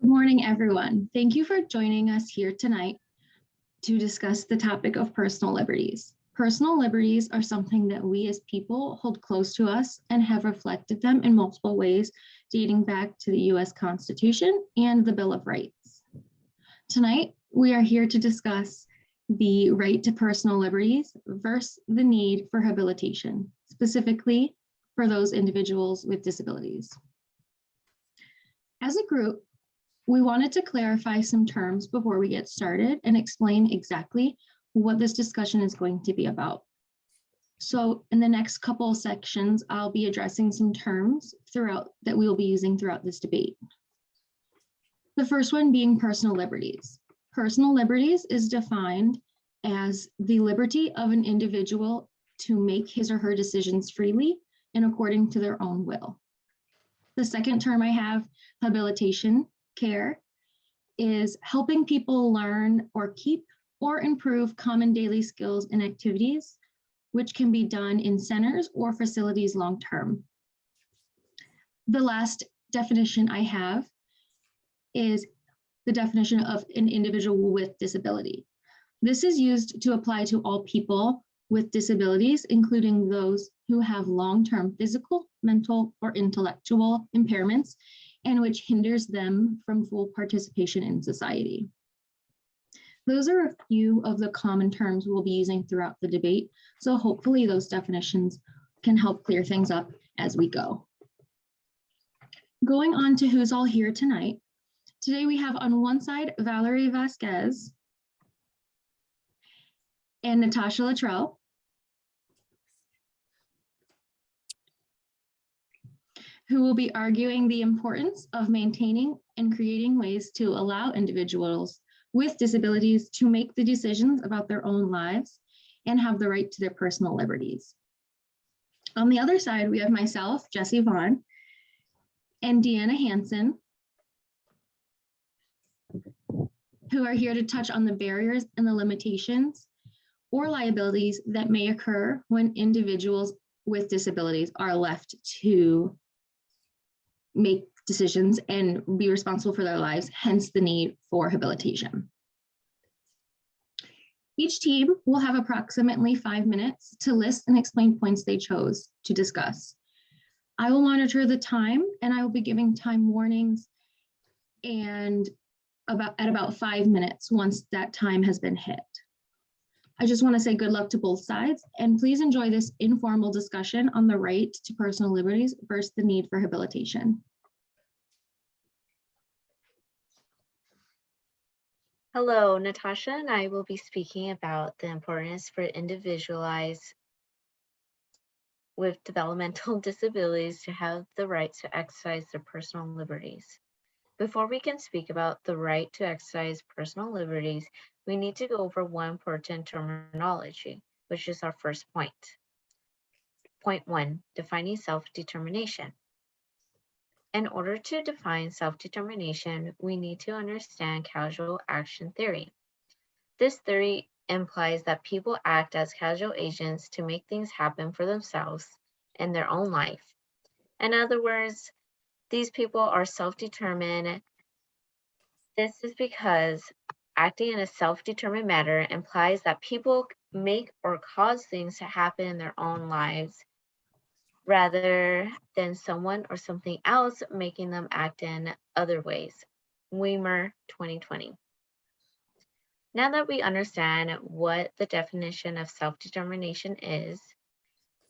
Good morning, everyone. Thank you for joining us here tonight to discuss the topic of personal liberties. Personal liberties are something that we as people hold close to us and have reflected them in multiple ways, dating back to the US Constitution and the Bill of Rights. Tonight, we are here to discuss the right to personal liberties versus the need for habilitation, specifically for those individuals with disabilities. As a group, we wanted to clarify some terms before we get started and explain exactly what this discussion is going to be about. So in the next couple of sections, I'll be addressing some terms that we will be using throughout this debate. The first one being personal liberties. Personal liberties is defined as the liberty of an individual to make his or her decisions freely and according to their own will. The second term I have, habilitation care, is helping people learn or keep or improve common daily skills and activities, which can be done in centers or facilities long-term. The last definition I have is the definition of an individual with disability. This is used to apply to all people with disabilities, including those who have long-term physical, mental, or intellectual impairments, and which hinders them from full participation in society. Those are a few of the common terms we'll be using throughout the debate, so hopefully those definitions can help clear things up as we go. Going on to who's all here tonight. Today we have on one side, Valerie Vasquez and Natasha Luttrell. Who will be arguing the importance of maintaining and creating ways to allow individuals with disabilities to make the decisions about their own lives and have the right to their personal liberties. On the other side, we have myself, Jessie Vaughn, and Deanna Hansen, who are here to touch on the barriers and the limitations or liabilities that may occur when individuals with disabilities are left to make decisions and be responsible for their lives, hence the need for habilitation. Each team will have approximately 5 minutes to list and explain points they chose to discuss. I will monitor the time and I will be giving time warnings and at about 5 minutes once that time has been hit. I just want to say good luck to both sides and please enjoy this informal discussion on the right to personal liberties versus the need for habilitation. Hello, Natasha and I will be speaking about the importance for individuals with developmental disabilities to have the right to exercise their personal liberties. Before we can speak about the right to exercise personal liberties, we need to go over one important terminology, which is our first point. Point 1, defining self-determination. In order to define self-determination, we need to understand causal action theory. This theory implies that people act as causal agents to make things happen for themselves in their own life. In other words, these people are self-determined. This is because acting in a self-determined manner implies that people make or cause things to happen in their own lives rather than someone or something else making them act in other ways. Weimer, 2020. Now that we understand what the definition of self-determination is,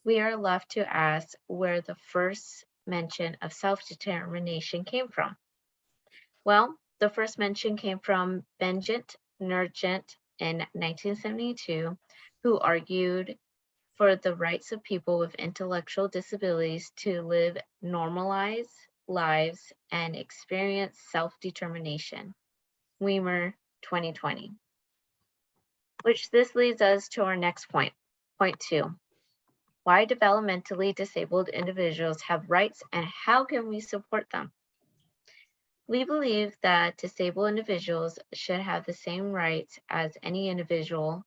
we are left to ask where the first mention of self-determination came from. Well, the first mention came from Benjamin Nugent in 1972, who argued for the rights of people with intellectual disabilities to live normalized lives and experience self-determination. Weimer, 2020. Which this leads us to our next point, point 2. Why developmentally disabled individuals have rights and how can we support them? We believe that disabled individuals should have the same rights as any individual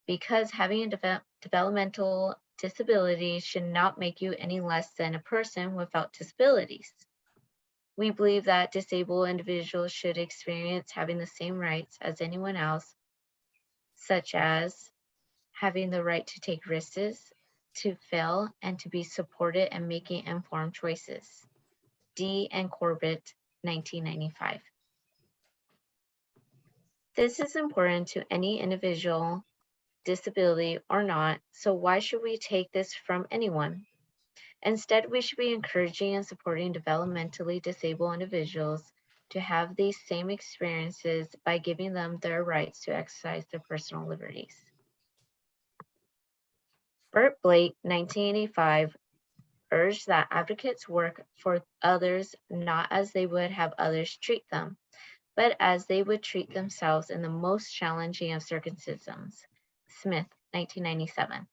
because having a developmental disability should not make you any less than a person without disabilities. We believe that disabled individuals should experience having the same rights as anyone else, such as having the right to take risks, to fail, and to be supported in making informed choices. D. and Corbett, 1995. This is important to any individual, disability or not, so why should we take this from anyone? Instead, we should be encouraging and supporting developmentally disabled individuals to have these same experiences by giving them their rights to exercise their personal liberties. Bert Blake, 1985, urged that advocates work for others not as they would have others treat them, but as they would treat themselves in the most challenging of circumstances. Smith, 1997.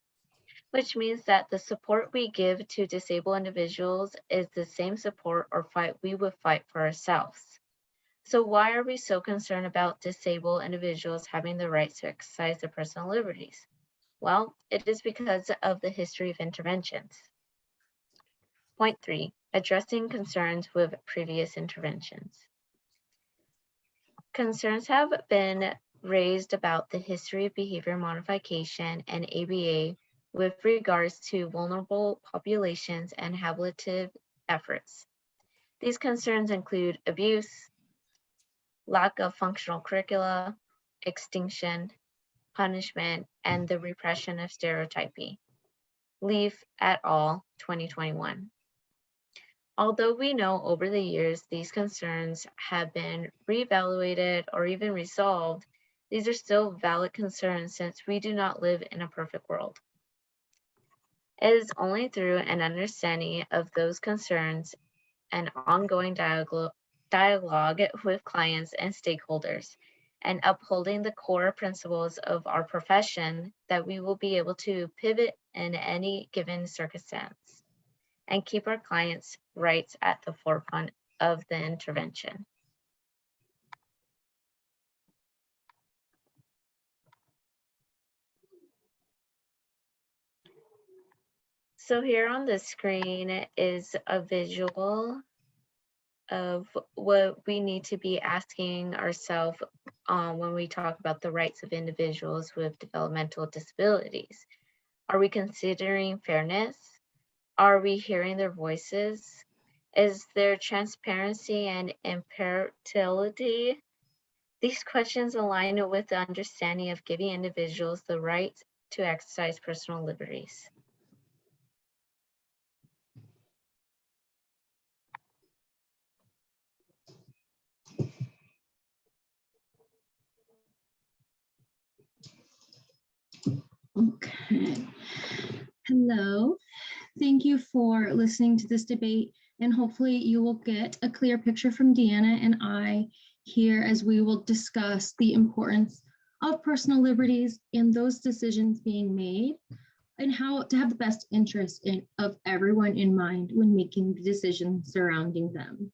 Which means that the support we give to disabled individuals is the same support or fight we would fight for ourselves. So why are we so concerned about disabled individuals having the right to exercise their personal liberties? Well, it is because of the history of interventions. Point 3, addressing concerns with previous interventions. Concerns have been raised about the history of behavior modification and ABA with regards to vulnerable populations and ablative efforts. These concerns include abuse, lack of functional curricula, extinction, punishment, and the repression of stereotyping. Leaf et al., 2021. Although we know over the years these concerns have been reevaluated or even resolved, these are still valid concerns since we do not live in a perfect world. It is only through an understanding of those concerns and ongoing dialogue with clients and stakeholders and upholding the core principles of our profession that we will be able to pivot in any given circumstance and keep our clients' rights at the forefront of the intervention. So here on the screen is a visual of what we need to be asking ourselves when we talk about the rights of individuals with developmental disabilities. Are we considering fairness? Are we hearing their voices? Is there transparency and impartiality? These questions align with the understanding of giving individuals the right to exercise personal liberties. Okay. Hello. Thank you for listening to this debate, and hopefully you will get a clear picture from Deanna and I here as we will discuss the importance of personal liberties and those decisions being made and how to have the best interest of everyone in mind when making the decisions surrounding them.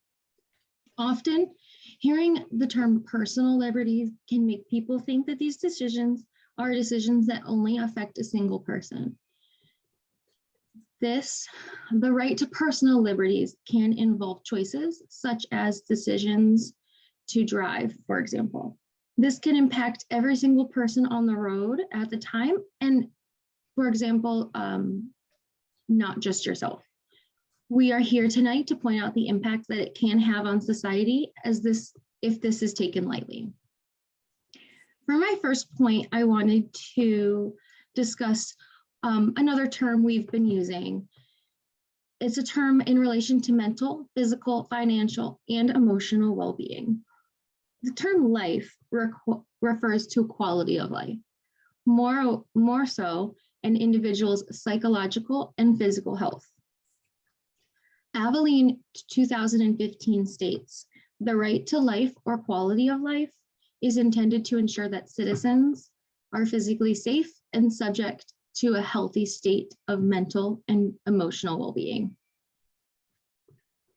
Often, hearing the term personal liberties can make people think that these decisions are decisions that only affect a single person. The right to personal liberties can involve choices such as decisions to drive, for example. This can impact every single person on the road at the time, and for example, not just yourself. We are here tonight to point out the impact that it can have on society if this is taken lightly. For my first point, I wanted to discuss another term we've been using. It's a term in relation to mental, physical, financial, and emotional well-being. The term life refers to quality of life, more so an individual's psychological and physical health. Aveline 2015 states, the right to life or quality of life is intended to ensure that citizens are physically safe and subject to a healthy state of mental and emotional well-being.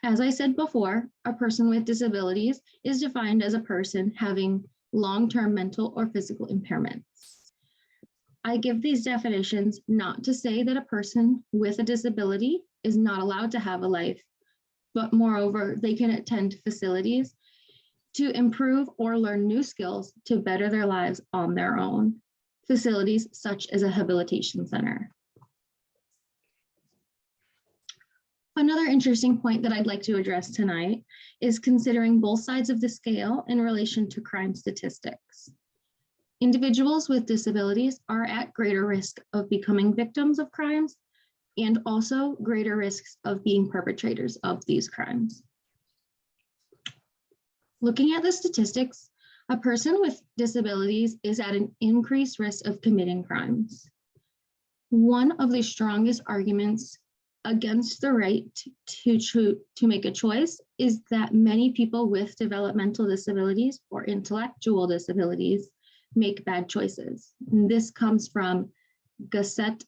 As I said before, a person with disabilities is defined as a person having long-term mental or physical impairments. I give these definitions not to say that a person with a disability is not allowed to have a life, but moreover, they can attend facilities to improve or learn new skills to better their lives on their own. Facilities such as a habilitation center. Another interesting point that I'd like to address tonight is considering both sides of the scale in relation to crime statistics. Individuals with disabilities are at greater risk of becoming victims of crimes and also greater risks of being perpetrators of these crimes. Looking at the statistics, a person with disabilities is at an increased risk of committing crimes. One of the strongest arguments against the right to make a choice is that many people with developmental disabilities or intellectual disabilities make bad choices. And this comes from Gasset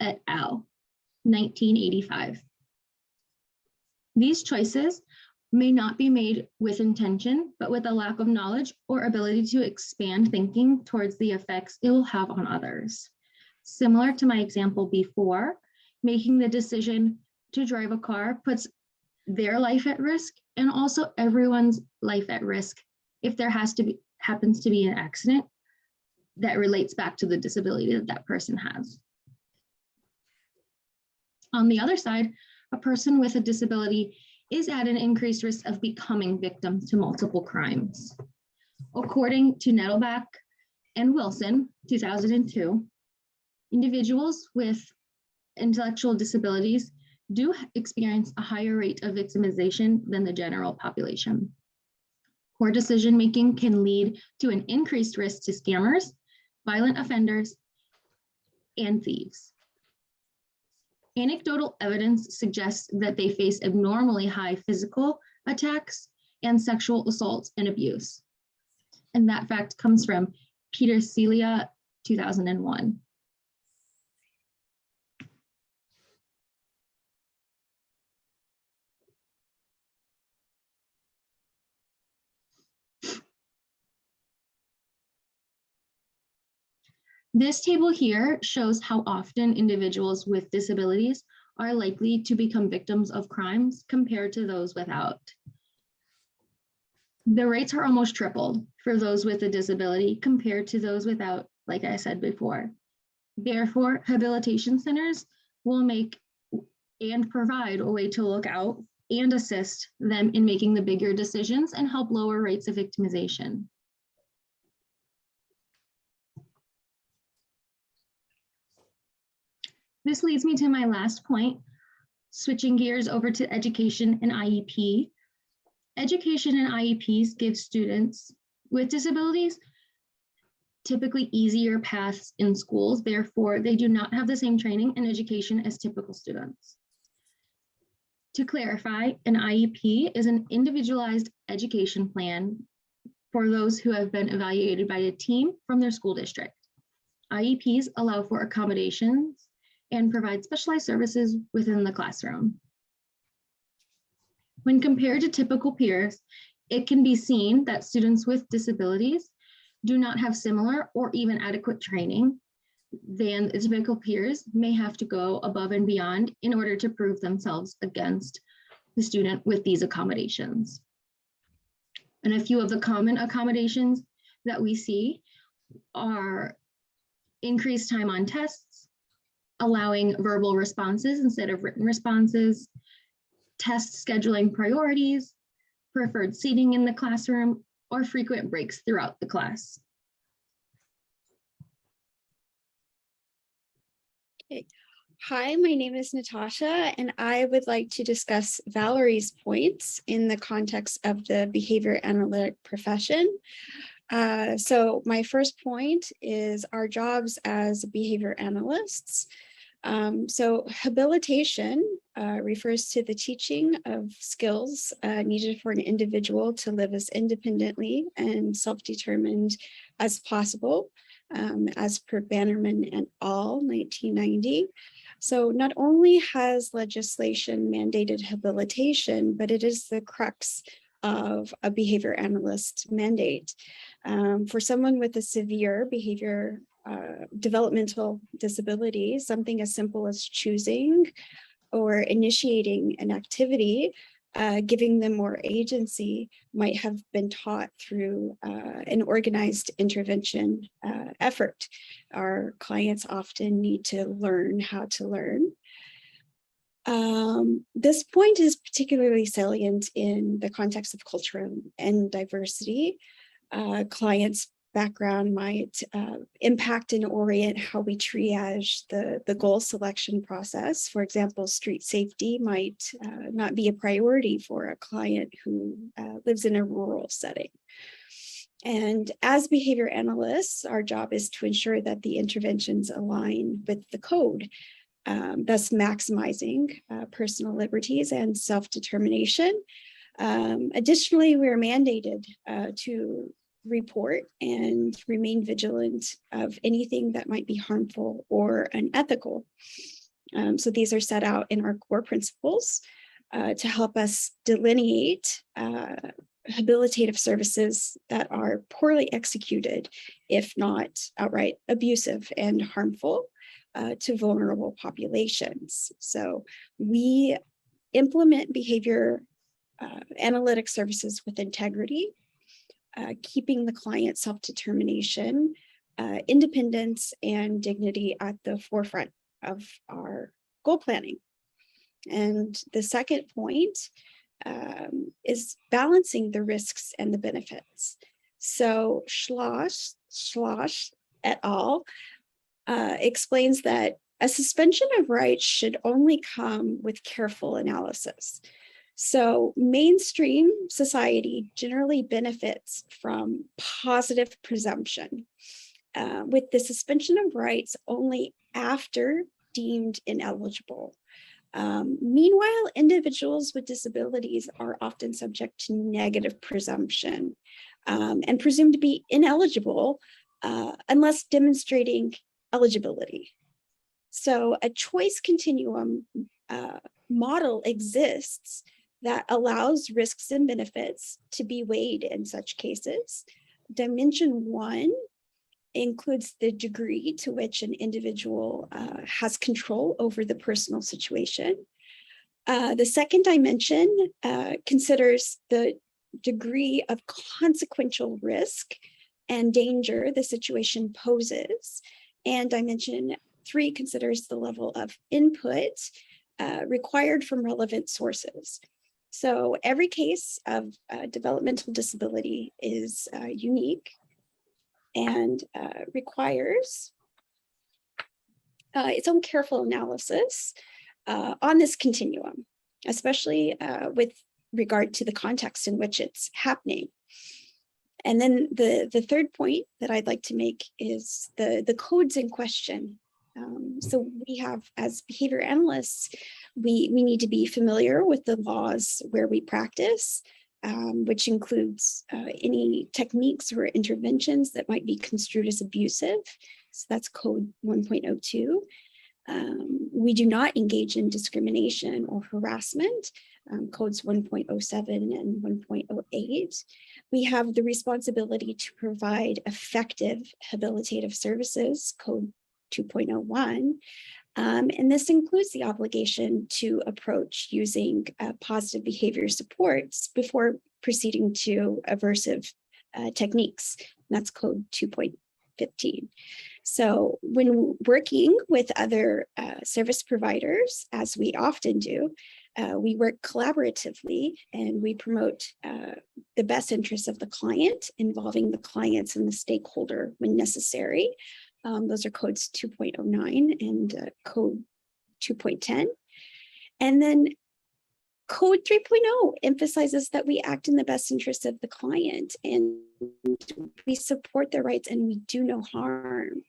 et al., 1985. These choices may not be made with intention, but with a lack of knowledge or ability to expand thinking towards the effects it will have on others. Similar to my example before, making the decision to drive a car puts their life at risk and also everyone's life at risk if there happens to be an accident that relates back to the disability that that person has. On the other side, a person with a disability is at an increased risk of becoming victims to multiple crimes. According to Nettleback and Wilson, 2002, individuals with intellectual disabilities do experience a higher rate of victimization than the general population. Poor decision-making can lead to an increased risk to scammers, violent offenders, and thieves. Anecdotal evidence suggests that they face abnormally high physical attacks and sexual assaults and abuse. And that fact comes from Peter Celia, 2001. This table here shows how often individuals with disabilities are likely to become victims of crimes compared to those without. The rates are almost tripled for those with a disability compared to those without, like I said before. Therefore, habilitation centers will make and provide a way to look out and assist them in making the bigger decisions and help lower rates of victimization. This leads me to my last point, switching gears over to education and IEP. Education and IEPs give students with disabilities typically easier paths in schools. Therefore, they do not have the same training and education as typical students. To clarify, an IEP is an individualized education plan for those who have been evaluated by a team from their school district. IEPs allow for accommodations and provide specialized services within the classroom. When compared to typical peers, it can be seen that students with disabilities do not have similar or even adequate training than the typical peers may have to go above and beyond in order to prove themselves against the student with these accommodations. And a few of the common accommodations that we see are increased time on tests, allowing verbal responses instead of written responses, test scheduling priorities, preferred seating in the classroom, or frequent breaks throughout the class. Okay. Hi, my name is Natasha, and I would like to discuss Valerie's points in the context of the behavior analytic profession. So my first point is our jobs as behavior analysts. So habilitation refers to the teaching of skills needed for an individual to live as independently and self-determined as possible, as per Bannerman et al., 1990. So not only has legislation mandated habilitation, but it is the crux of a behavior analyst mandate. For someone with a severe behavior developmental disability, something as simple as choosing or initiating an activity giving them more agency might have been taught through an organized intervention effort. Our clients often need to learn how to learn. This point is particularly salient in the context of culture and diversity. Clients' background might impact and orient how we triage the goal selection process. For example, street safety might not be a priority for a client who lives in a rural setting. And as behavior analysts, our job is to ensure that the interventions align with the code, thus maximizing personal liberties and self-determination. Additionally, we're mandated to report and remain vigilant of anything that might be harmful or unethical. So these are set out in our core principles to help us delineate habilitative services that are poorly executed, if not outright abusive and harmful to vulnerable populations. So we implement behavior analytic services with integrity, keeping the client self-determination, independence, and dignity at the forefront of our goal planning. And the second point is balancing the risks and the benefits. So Schloss et al. Explains that a suspension of rights should only come with careful analysis. So mainstream society generally benefits from positive presumption, with the suspension of rights only after deemed ineligible. Meanwhile, individuals with disabilities are often subject to negative presumption and presumed to be ineligible unless demonstrating eligibility. So a choice continuum model exists that allows risks and benefits to be weighed in such cases. Dimension 1 includes the degree to which an individual has control over the personal situation. The second dimension considers the degree of consequential risk and danger the situation poses. And dimension 3 considers the level of input required from relevant sources. So every case of developmental disability is unique and requires its own careful analysis on this continuum, especially with regard to the context in which it's happening. And then the third point that I'd like to make is the codes in question. So we have, as behavior analysts, we need to be familiar with the laws where we practice, which includes any techniques or interventions that might be construed as abusive. So that's code 1.02. We do not engage in discrimination or harassment, codes 1.07 and 1.08. We have the responsibility to provide effective habilitative services, code 2.01. And this includes the obligation to approach using positive behavior supports before proceeding to aversive techniques. That's code 2.15. So when working with other service providers, as we often do, we work collaboratively and we promote the best interests of the client, involving the clients and the stakeholder when necessary. Those are codes 2.09 and code 2.10. And then code 3.0 emphasizes that we act in the best interest of the client and we support their rights and we do no harm.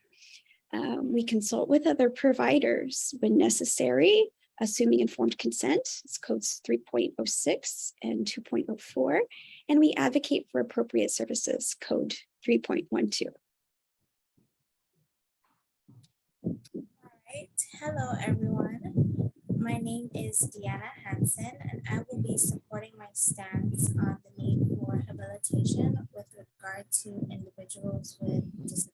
We consult with other providers when necessary, assuming informed consent. It's codes 3.06 and 2.04. And we advocate for appropriate services, code 3.12. All right. Hello, everyone. My name is Deanna Hansen, and I will be supporting my stance on the need for habilitation with regard to individuals with disabilities.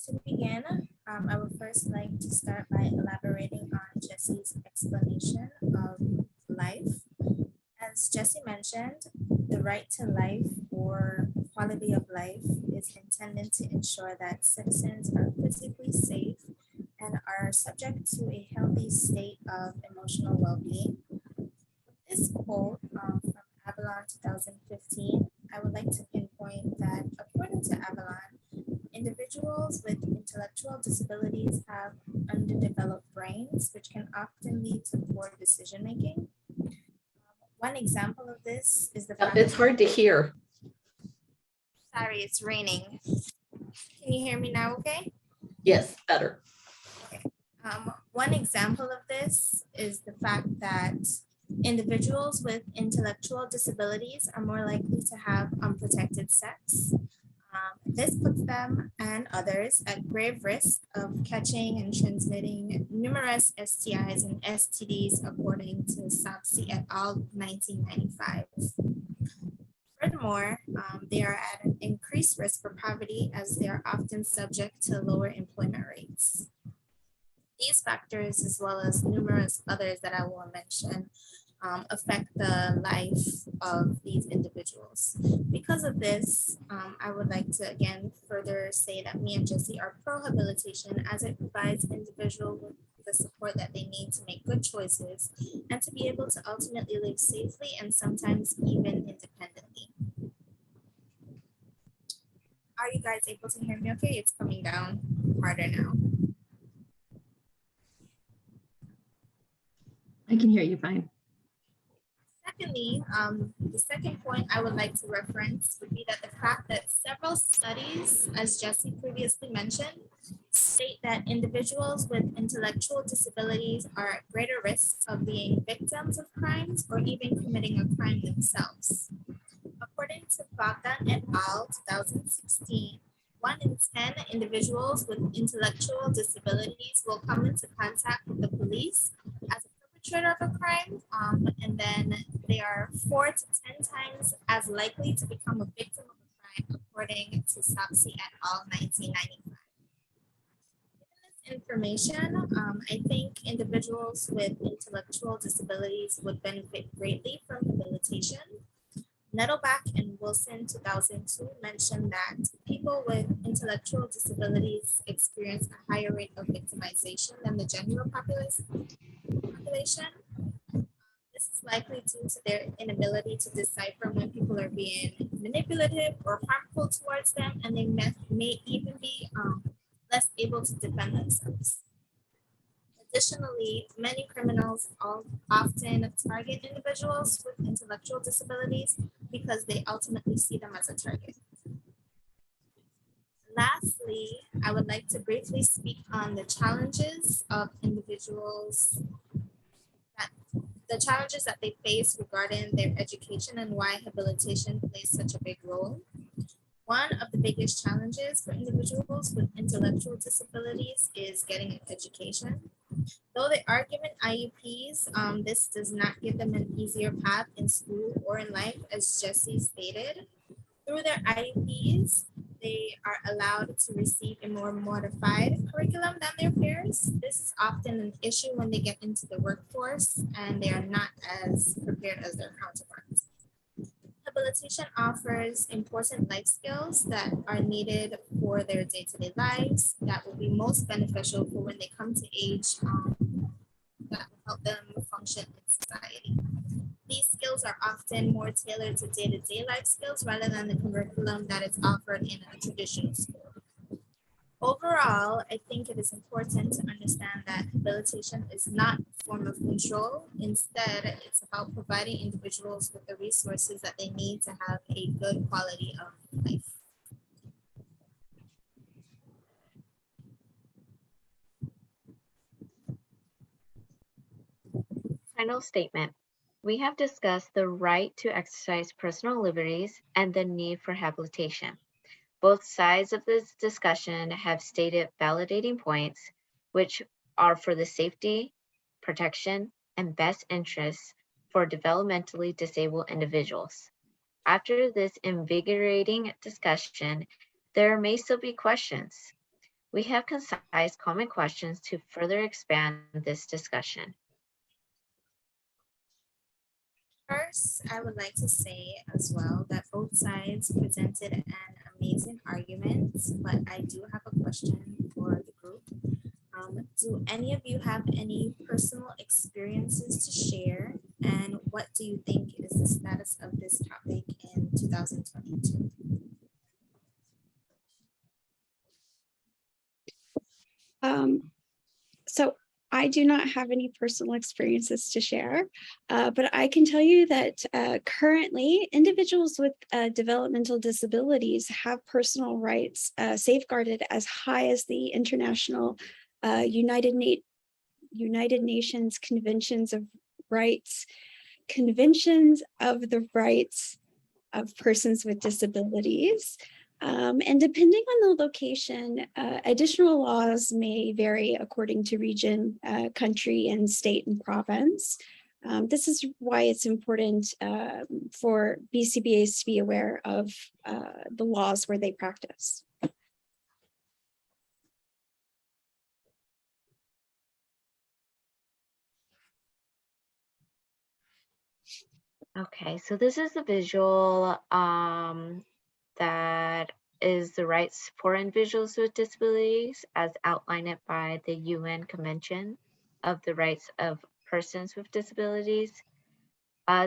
To begin, I would first like to start by elaborating on Jesse's explanation of life As Jesse mentioned, the right to life or quality of life is intended to ensure that citizens are physically safe and are subject to a healthy state of emotional well-being. This quote from Avalon 2015, I would like to pinpoint that according to Avalon, individuals with intellectual disabilities have underdeveloped brains, which can often lead to poor decision-making. One example of this is the fact It's hard to hear. Sorry, it's raining. Can you hear me now, okay? Yes, better. One example of this is the fact that individuals with intellectual disabilities are more likely to have unprotected sex. This puts them and others at grave risk of catching and transmitting numerous STIs and STDs according to SPCE et al. 1995. Furthermore, they are at an increased risk for poverty as they are often subject to lower employment rates. These factors, as well as numerous others that I will mention, affect the life of these individuals. Because of this, I would like to again further say that me and Jesse are pro-habilitation as it provides individuals with the support that they need to make good choices and to be able to ultimately live safely and sometimes even independently. Are you guys able to hear me okay? It's coming down harder now. I can hear you fine. Secondly, the second point I would like to reference would be that the fact that several studies, as Jesse previously mentioned, state that individuals with intellectual disabilities are at greater risk of being victims of crimes or even committing a crime themselves. According to Bogdan et al. 2016, 1 in 10 individuals with intellectual disabilities will come into contact with the police as a perpetrator of a crime, and then they are 4 to 10 times as likely to become a victim of a crime, according to SPCE et al. 1995. Given this information, I think individuals with intellectual disabilities would benefit greatly from habilitation. Nettleback and Wilson 2002 mentioned that people with intellectual disabilities experience a higher rate of victimization than the general population. This is likely due to their inability to decipher when people are being manipulative or harmful towards them, and they may even be less able to defend themselves. Additionally, many criminals often target individuals with intellectual disabilities because they ultimately see them as a target. Lastly, I would like to briefly speak on the challenges of individuals, the challenges that they face regarding their education and why habilitation plays such a big role. One of the biggest challenges for individuals with intellectual disabilities is getting an education. Though they are given IEPs, this does not give them an easier path in school or in life, as Jesse stated. Through their IEPs, they are allowed to receive a more modified curriculum than their peers. This is often an issue when they get into the workforce and they are not as prepared as their counterparts. Habilitation offers important life skills that are needed for their day-to-day lives that will be most beneficial for when they come to age that will help them function in society. These skills are often more tailored to day-to-day life skills rather than the curriculum that is offered in a traditional school. Overall, I think it is important to understand that habilitation is not a form of control. Instead, it's about providing individuals with the resources that they need to have a good quality of life. Final statement. We have discussed the right to exercise personal liberties and the need for habilitation. Both sides of this discussion have stated validating points, which are for the safety, protection, and best interests for developmentally disabled individuals. After this invigorating discussion, there may still be questions. We have concise, common questions to further expand this discussion. course, I would like to say as well that both sides presented an amazing argument, but I do have a question for the group. Do any of you have any personal experiences to share? And what do you think is the status of this topic in 2022? So I do not have any personal experiences to share, but I can tell you that currently individuals with developmental disabilities have personal rights safeguarded as high as the International United Nations Conventions of the Rights of Persons with Disabilities. And depending on the location, additional laws may vary according to region, country, and state and province. This is why it's important for BCBAs to be aware of the laws where they practice. Okay, so this is the visual that is the rights for individuals with disabilities as outlined by the UN Convention of the Rights of Persons with Disabilities.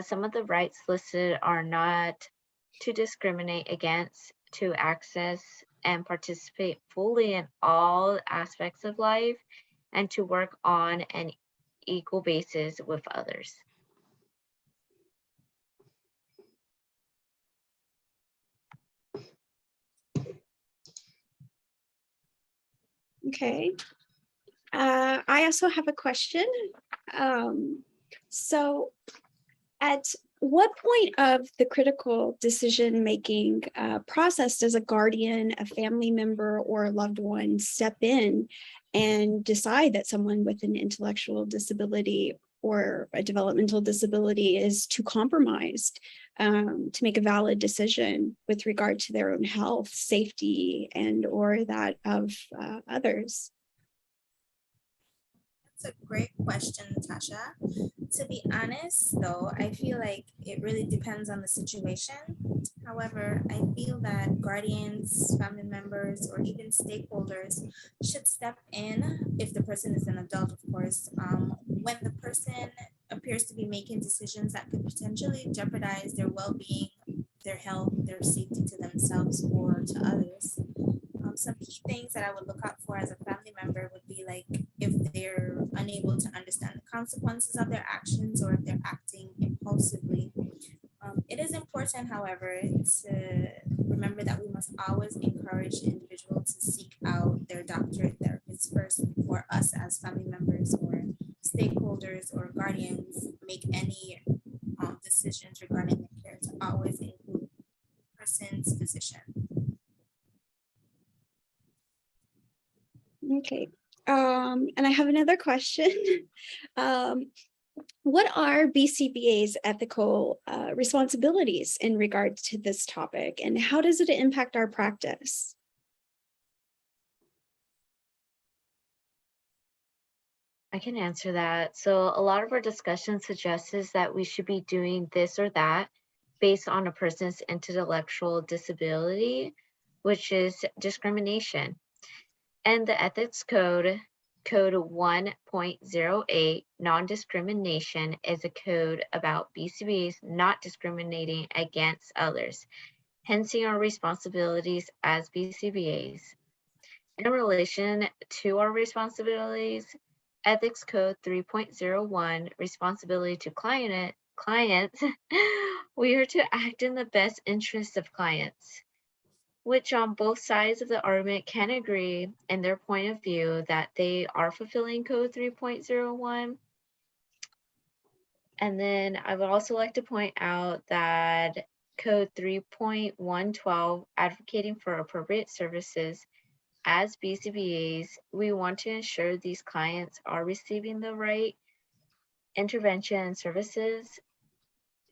Some of the rights listed are not to discriminate against, to access and participate fully in all aspects of life, and to work on an equal basis with others. Okay. I also have a question. So at what point of the critical decision-making process does a guardian, a family member, or a loved one step in and decide that someone with an intellectual disability or a developmental disability is too compromised to make a valid decision with regard to their own health, safety, and or that of others? That's a great question, Natasha. To be honest, though, I feel like it really depends on the situation. However, I feel that guardians, family members, or even stakeholders should step in if the person is an adult, of course, when the person appears to be making decisions that could potentially jeopardize their well-being, their health, their safety to themselves or to others. Some key things that I would look out for as a family member would be like if they're unable to understand the consequences of their actions or if they're acting impulsively. It is important, however, to remember that we must always encourage the individual to seek out their doctor and therapist first before us as family members or stakeholders or guardians make any decisions regarding their care, to always include the person's physician. Okay. And I have another question. What are BCBA's ethical responsibilities in regards to this topic, and how does it impact our practice? I can answer that. So a lot of our discussion suggests that we should be doing this or that based on a person's intellectual disability, which is discrimination. And the ethics code, code 1.08, non-discrimination, is a code about BCBAs not discriminating against others, hence our responsibilities as BCBAs. In relation to our responsibilities, Ethics Code 3.01, responsibility to clients, we are to act in the best interests of clients, which on both sides of the argument can agree in their point of view that they are fulfilling Code 3.01. And then I would also like to point out that Code 3.112, advocating for appropriate services, as BCBAs, we want to ensure these clients are receiving the right intervention and services.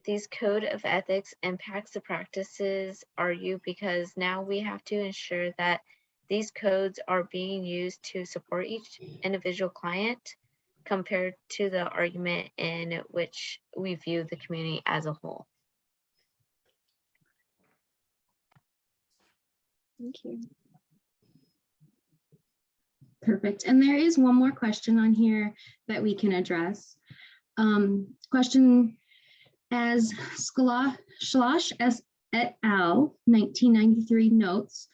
These code of ethics impacts the practices RU because now we have to ensure that these codes are being used to support each individual client compared to the argument in which we view the community as a whole. Thank you. Perfect. And there is one more question on here that we can address. Question as Schloss et al. 1993 notes,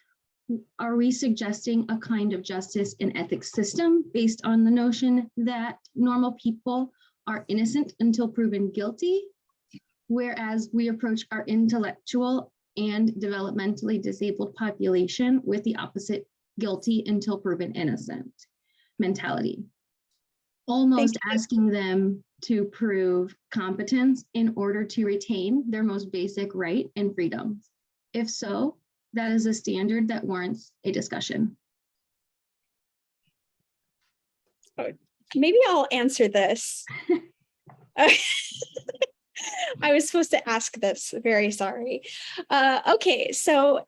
are we suggesting a kind of justice and ethics system based on the notion that normal people are innocent until proven guilty, whereas we approach our intellectual and developmentally disabled population with the opposite, guilty until proven innocent mentality? Almost asking them to prove competence in order to retain their most basic right and freedoms. If so, that is a standard that warrants a discussion. Maybe I'll answer this. I was supposed to ask this, very sorry. Okay, so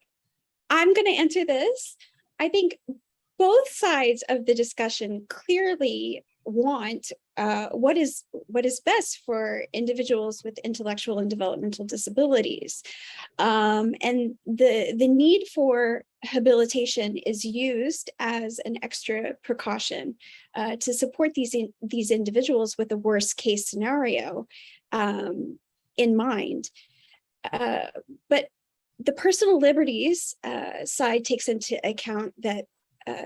I'm going to answer this. I think both sides of the discussion clearly want what is best for individuals with intellectual and developmental disabilities. And the need for habilitation is used as an extra precaution to support these individuals with a worst case scenario in mind. But the personal liberties side takes into account that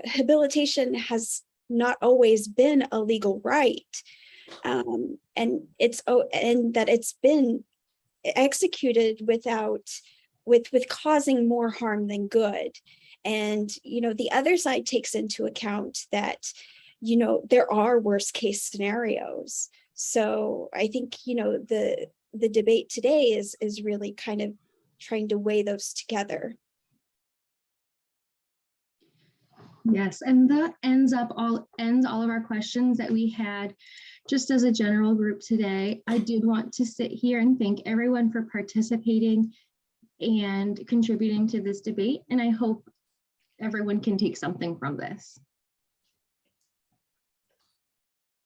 habilitation has not always been a legal right, and that it's been executed with causing more harm than good. And the other side takes into account that there are worst case scenarios. So I think the debate today is really kind of trying to weigh those together. Yes, and that ends all of our questions that we had just as a general group today. I did want to sit here and thank everyone for participating and contributing to this debate, and I hope everyone can take something from this.